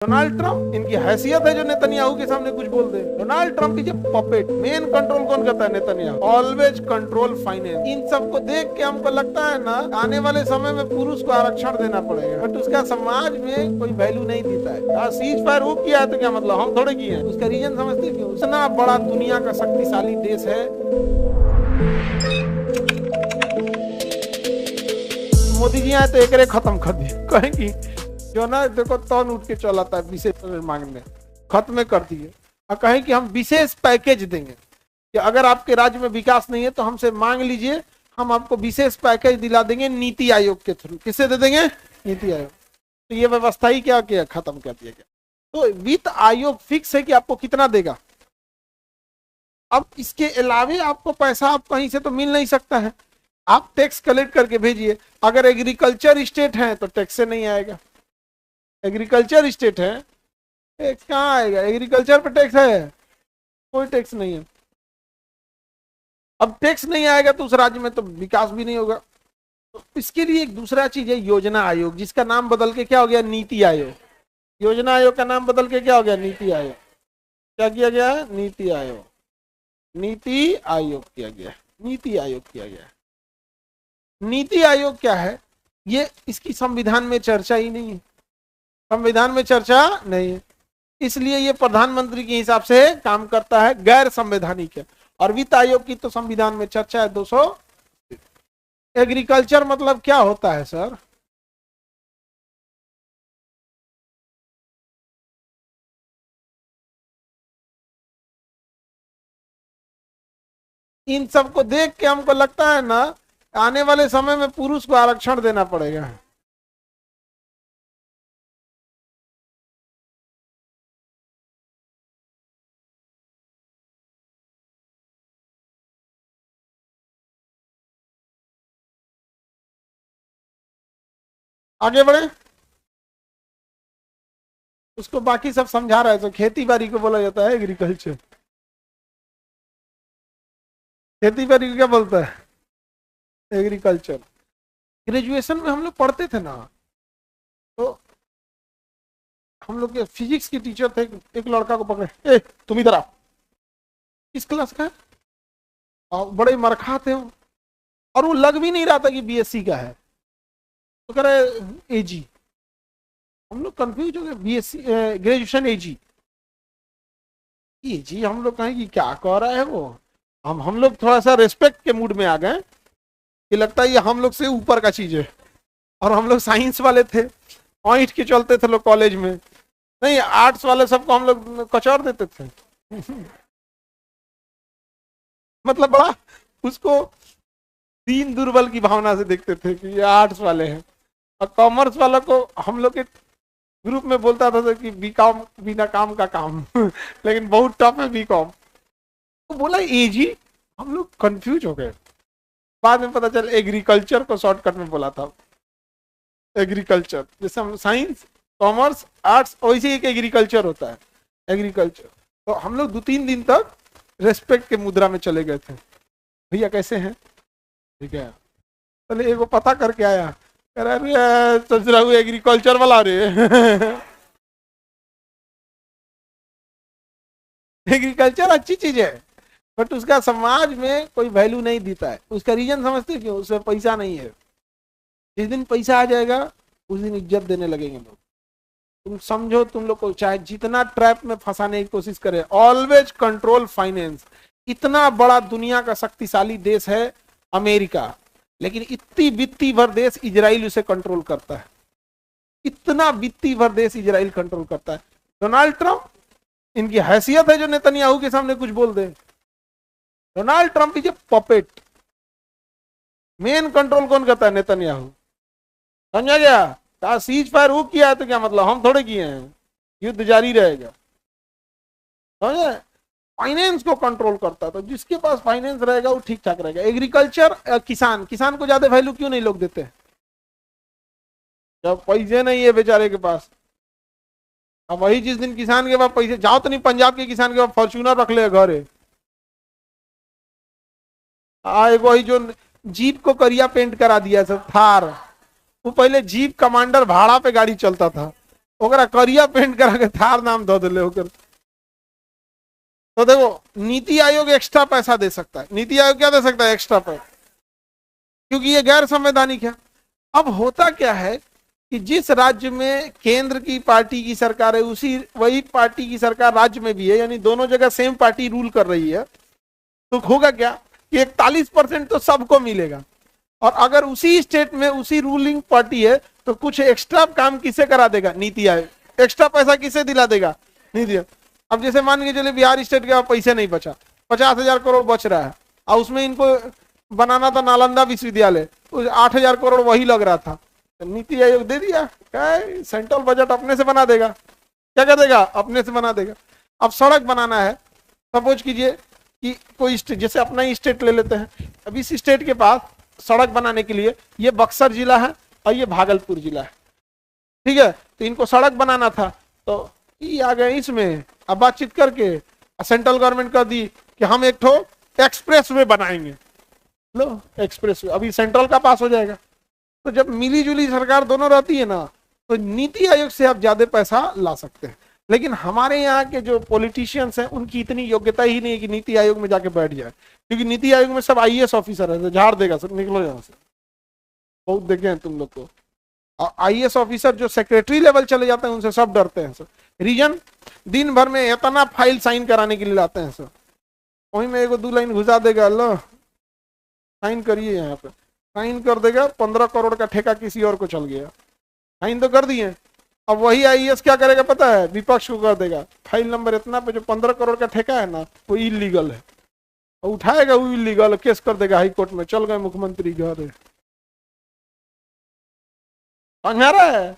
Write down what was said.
Donald Trump इनकी हैसियत है जो नेतन्याहू के सामने कुछ बोल दे। Donald Trump is a puppet. Main control कौन करता है? नेतन्याहू। Always control finance. इन सबको देख के हमको लगता है ना आने वाले समय में पुरुष को आरक्षण देना पड़ेगा, बट उसका समाज में कोई वैल्यू नहीं देता है। सीज फायर वो किया है तो क्या मतलब हम थोड़े किए हैं? उसका रीजन समझते क्यों? इतना बड़ा दुनिया का शक्तिशाली देश है, मोदी जी आए तो एक खत्म कर दिए। कहेंगी जो ना देखो तौन उठ के चला था विशेष मांगने, खत्म कर दिए। और कहें कि हम विशेष पैकेज देंगे कि अगर आपके राज्य में विकास नहीं है तो हमसे मांग लीजिए, हम आपको विशेष पैकेज दिला देंगे नीति आयोग के थ्रू। किससे दे देंगे? नीति आयोग। तो ये व्यवस्था ही क्या किया? खत्म कर दिया गया। तो वित्त आयोग फिक्स है कि आपको कितना देगा। अब इसके अलावे आपको पैसा आप कहीं से तो मिल नहीं सकता है, आप टैक्स कलेक्ट करके भेजिए। अगर एग्रीकल्चर स्टेट है तो टैक्स से नहीं आएगा। एग्रीकल्चर स्टेट है, टैक्स कहाँ आएगा? एग्रीकल्चर पे टैक्स है? कोई टैक्स नहीं है। अब टैक्स नहीं आएगा तो उस राज्य में तो विकास भी नहीं होगा। तो इसके लिए एक दूसरा चीज है योजना आयोग, जिसका नाम बदल के क्या हो गया? नीति आयोग। योजना आयोग का नाम बदल के क्या हो गया? नीति आयोग। क्या किया गया है? नीति आयोग। नीति आयोग किया गया। नीति आयोग किया गया। नीति आयोग क्या है? ये इसकी संविधान में चर्चा ही नहीं है। संविधान में चर्चा नहीं है, इसलिए ये प्रधानमंत्री के हिसाब से काम करता है, गैर संवैधानिक है। और वित्त आयोग की तो संविधान में चर्चा है 200। एग्रीकल्चर मतलब क्या होता है सर? इन सबको देख के हमको लगता है ना आने वाले समय में पुरुष को आरक्षण देना पड़ेगा। आगे बढ़े, उसको बाकी सब समझा रहा है। तो खेती बाड़ी को बोला जाता है एग्रीकल्चर। खेती बाड़ी को क्या बोलता है? एग्रीकल्चर। ग्रेजुएशन में हम लोग पढ़ते थे ना, तो हम लोग के फिजिक्स की टीचर थे, एक लड़का को पकड़े, ए तुम इधर आओ। किस क्लास का है? और बड़े मरखा थे वो, और वो लग भी नहीं रहा था कि बीएससी का है। तो कह रहे एजी। हम लोग कंफ्यूज हो गए, बीएससी ग्रेजुएशन एजी। एजी हम लोग कहें कि क्या कह रहा है वो। हम लोग थोड़ा सा रेस्पेक्ट के मूड में आ गए कि लगता है ये हम लोग से ऊपर का चीज है। और हम लोग साइंस वाले थे, पॉइंट के चलते थे लोग कॉलेज में। नहीं, आर्ट्स वाले सबको हम लोग कचौर देते थे। मतलब बड़ा उसको दीन दुर्बल की भावना से देखते थे कि ये आर्ट्स वाले हैं। और कॉमर्स वालों को हम लोग के ग्रुप में बोलता था कि बीकॉम बिना काम का काम। लेकिन बहुत टफ है बीकॉम। तो बोला एजी, हम लोग कंफ्यूज हो गए। बाद में पता चल एग्रीकल्चर को शॉर्टकट में बोला था। एग्रीकल्चर जैसे हम साइंस कॉमर्स आर्ट्स, वैसे एक एग्रीकल्चर होता है, एग्रीकल्चर। तो हम लोग 2-3 दिन तक रेस्पेक्ट के मुद्रा में चले गए थे। भैया कैसे हैं? ठीक है। चले एक वो पता करके आया, कह रहा अरे सोच रहा हूँ एग्रीकल्चर वाला रे। एग्रीकल्चर अच्छी चीज है, बट उसका समाज में कोई वैल्यू नहीं देता है। उसका रीजन समझते क्यों? उसमें पैसा नहीं है। जिस दिन पैसा आ जाएगा उस दिन इज्जत देने लगेंगे लोग। तुम समझो, तुम लोग को चाहे जितना ट्रैप में फंसाने की कोशिश करे, ऑलवेज कंट्रोल फाइनेंस। इतना बड़ा दुनिया का शक्तिशाली देश है अमेरिका, लेकिन इतनी वित्तीय भर देश इजराइल उसे कंट्रोल करता है। इतना वित्तीय भर देश इजराइल कंट्रोल करता है। डोनाल्ड ट्रंप इनकी हैसियत है जो नेतन्याहू के सामने कुछ बोल दे। Donald Trump is a puppet. Main control कौन करता है? नेतन्याहू। समझा गया? सीज फायर वो किया है तो क्या मतलब हम थोड़े किए हैं? युद्ध जारी रहेगा। समझे? फाइनेंस को कंट्रोल करता है, तो जिसके पास फाइनेंस रहेगा वो ठीक ठाक रहेगा। एग्रीकल्चर, किसान को ज्यादा वैल्यू क्यों नहीं लोग देते? जब पैसे नहीं है बेचारे के पास। अब वही जिस दिन किसान के पास पैसे, जाओ तो नहीं पंजाब के किसान के पास फॉर्च्यूनर रख ले घर है। वही जो जीप को करिया पेंट करा दिया सब थार, वो पहले जीप कमांडर भाड़ा पे गाड़ी चलता था। ओकरा करिया पेंट करा के थार नाम धो दिले ओकर। तो देखो नीति आयोग एक्स्ट्रा पैसा दे सकता है, नीति आयोग क्या दे सकता है एक्स्ट्रा पैसा, क्योंकि ये गैर संवैधानिक है। अब होता क्या है कि जिस राज्य में केंद्र की पार्टी की सरकार है उसी वही पार्टी की सरकार राज्य में भी है, यानी दोनों जगह सेम पार्टी रूल कर रही है, तो होगा क्या कि 41% तो सबको मिलेगा, और अगर उसी स्टेट में उसी रूलिंग पार्टी है तो कुछ एक्स्ट्रा काम किसे करा देगा, नीति आयोग। एक्स्ट्रा पैसा किसे दिला देगा, नीति आयोग। अब जैसे मान के चले बिहार स्टेट के पैसे नहीं बचा, 50,000 करोड़ बच रहा है, और उसमें इनको बनाना था नालंदा विश्वविद्यालय, 8,000 करोड़ वही लग रहा था, तो नीति आयोग दे दिया, क्या सेंट्रल बजट अपने से बना देगा, क्या कर देगा, अपने से बना देगा। अब सड़क बनाना है, सपोज कीजिए कि कोई स्टेट, जैसे अपना ही स्टेट ले लेते हैं, अब इस स्टेट के पास सड़क बनाने के लिए ये बक्सर जिला है और ये भागलपुर जिला है, ठीक है, तो इनको सड़क बनाना था, तो ये आ गए इसमें, अब बातचीत करके सेंट्रल गवर्नमेंट कर दी कि हम एक ठो एक्सप्रेस वे बनाएंगे, लो एक्सप्रेस वे अभी सेंट्रल का पास हो जाएगा। तो जब मिली जुली सरकार दोनों रहती है ना, तो नीति आयोग से आप ज्यादा पैसा ला सकते हैं। लेकिन हमारे यहाँ के जो पॉलिटिशियंस हैं उनकी इतनी योग्यता ही नहीं है कि नीति आयोग में जाके बैठ जाए, क्योंकि नीति आयोग में सब आईएएस ऑफिसर है, झाड़ देगा सब, निकलो यहाँ से, बहुत देखे हैं तुम लोग को। आईएएस ऑफिसर जो सेक्रेटरी लेवल चले जाते हैं उनसे सब डरते हैं सर, रीजन दिन भर में इतना फाइल साइन कराने के लिए लाते हैं सर, वहीं में एगो 2 लाइन घुसा देगा, लो साइन करिए, यहाँ पे साइन कर देगा, 15 करोड़ का ठेका किसी और को चल गया, साइन तो कर दिए। अब वही आईएएस क्या करेगा पता है, विपक्ष को कर देगा फाइल नंबर इतना पे जो 15 करोड़ का ठेका है ना वो इलीगल है, उठाएगा वो इलीगल, केस कर देगा हाई कोर्ट में, चल गए मुख्यमंत्री घर, समझ आ रहा है।